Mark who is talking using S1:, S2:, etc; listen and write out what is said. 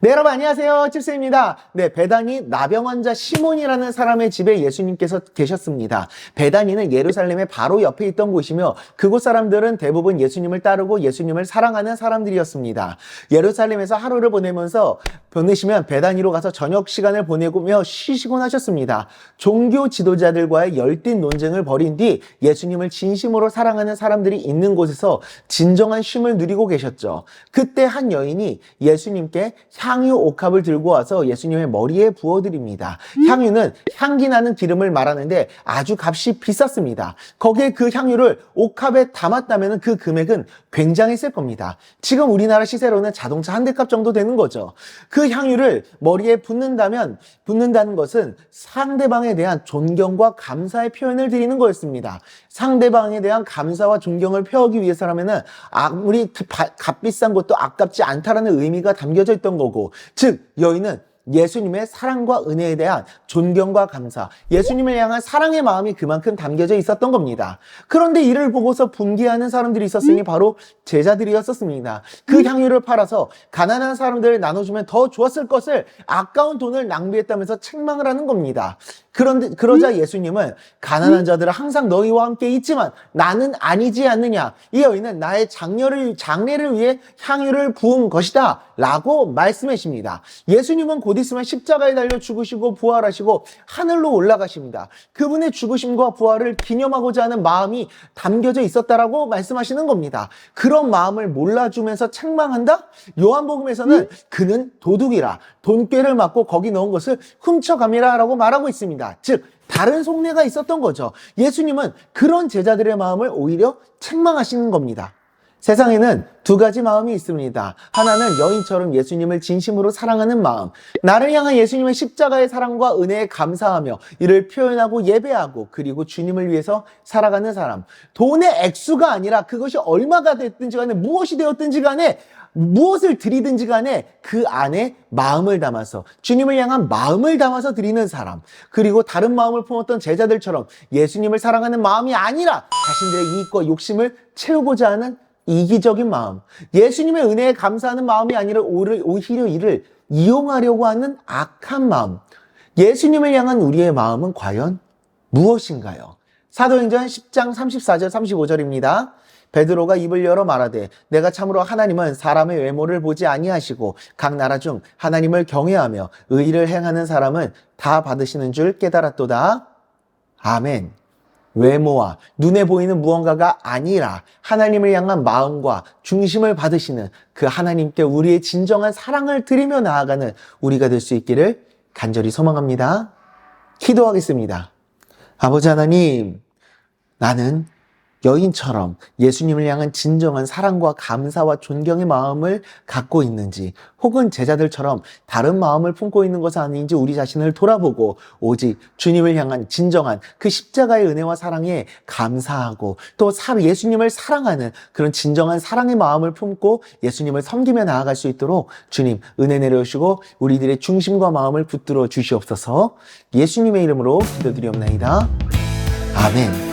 S1: 네, 여러분 안녕하세요. 칩스입니다. 네, 베다니 나병 환자 시몬이라는 사람의 집에 예수님께서 계셨습니다. 베다니는 예루살렘의 바로 옆에 있던 곳이며 그곳 사람들은 대부분 예수님을 따르고 예수님을 사랑하는 사람들이었습니다. 예루살렘에서 하루를 보내시면 베다니로 가서 저녁 시간을 보내며 쉬시곤 하셨습니다. 종교 지도자들과의 열띤 논쟁을 벌인 뒤 예수님을 진심으로 사랑하는 사람들이 있는 곳에서 진정한 쉼을 누리고 계셨죠. 그때 한 여인이 예수님께 향유 옥합을 들고 와서 예수님의 머리에 부어드립니다. 향유는 향기 나는 기름을 말하는데 아주 값이 비쌌습니다. 거기에 그 향유를 옥합에 담았다면 그 금액은 굉장히 셀 겁니다. 지금 우리나라 시세로는 자동차 한 대 값 정도 되는 거죠. 그 향유를 머리에 붓는다는 것은 상대방에 대한 존경과 감사의 표현을 드리는 거였습니다. 상대방에 대한 감사와 존경을 표하기 위해서라면은 아무리 값비싼 것도 아깝지 않다라는 의미가 담겨져 있던 거고, 즉 여인은 예수님의 사랑과 은혜에 대한 존경과 감사, 예수님을 향한 사랑의 마음이 그만큼 담겨져 있었던 겁니다. 그런데 이를 보고서 분개하는 사람들이 있었으니 바로 제자들이었습니다. 그 향유를 팔아서 가난한 사람들을 나눠주면 더 좋았을 것을 아까운 돈을 낭비했다면서 책망을 하는 겁니다. 그러자 예수님은 가난한 자들은 항상 너희와 함께 있지만 나는 아니지 않느냐. 이 여인은 나의 장례를 위해 향유를 부은 것이다 라고 말씀하십니다. 예수님은 곧 있으면 십자가에 달려 죽으시고 부활하시고 하늘로 올라가십니다. 그분의 죽으심과 부활을 기념하고자 하는 마음이 담겨져 있었다라고 말씀하시는 겁니다. 그런 마음을 몰라주면서 책망한다? 요한복음에서는 그는 도둑이라, 돈꾀를 맞고 거기 넣은 것을 훔쳐갑니다 라고 말하고 있습니다. 즉 다른 속내가 있었던 거죠. 예수님은 그런 제자들의 마음을 오히려 책망하시는 겁니다. 세상에는 두 가지 마음이 있습니다. 하나는 여인처럼 예수님을 진심으로 사랑하는 마음, 나를 향한 예수님의 십자가의 사랑과 은혜에 감사하며 이를 표현하고 예배하고 그리고 주님을 위해서 살아가는 사람. 돈의 액수가 아니라 그것이 얼마가 됐든지 간에 무엇이 되었든지 간에 무엇을 드리든지 간에 그 안에 마음을 담아서 주님을 향한 마음을 담아서 드리는 사람, 그리고 다른 마음을 품었던 제자들처럼 예수님을 사랑하는 마음이 아니라 자신들의 이익과 욕심을 채우고자 하는 이기적인 마음, 예수님의 은혜에 감사하는 마음이 아니라 오히려 이를 이용하려고 하는 악한 마음, 예수님을 향한 우리의 마음은 과연 무엇인가요? 사도행전 10장 34절 35절입니다. 베드로가 입을 열어 말하되 내가 참으로 하나님은 사람의 외모를 보지 아니하시고 각 나라 중 하나님을 경외하며 의를 행하는 사람은 다 받으시는 줄 깨달았도다. 아멘. 외모와 눈에 보이는 무언가가 아니라 하나님을 향한 마음과 중심을 받으시는 그 하나님께 우리의 진정한 사랑을 드리며 나아가는 우리가 될 수 있기를 간절히 소망합니다. 기도하겠습니다. 아버지 하나님, 나는 여인처럼 예수님을 향한 진정한 사랑과 감사와 존경의 마음을 갖고 있는지, 혹은 제자들처럼 다른 마음을 품고 있는 것은 아닌지 우리 자신을 돌아보고 오직 주님을 향한 진정한 그 십자가의 은혜와 사랑에 감사하고 또 예수님을 사랑하는 그런 진정한 사랑의 마음을 품고 예수님을 섬기며 나아갈 수 있도록 주님 은혜 내려주시고 우리들의 중심과 마음을 붙들어 주시옵소서. 예수님의 이름으로 기도드리옵나이다. 아멘.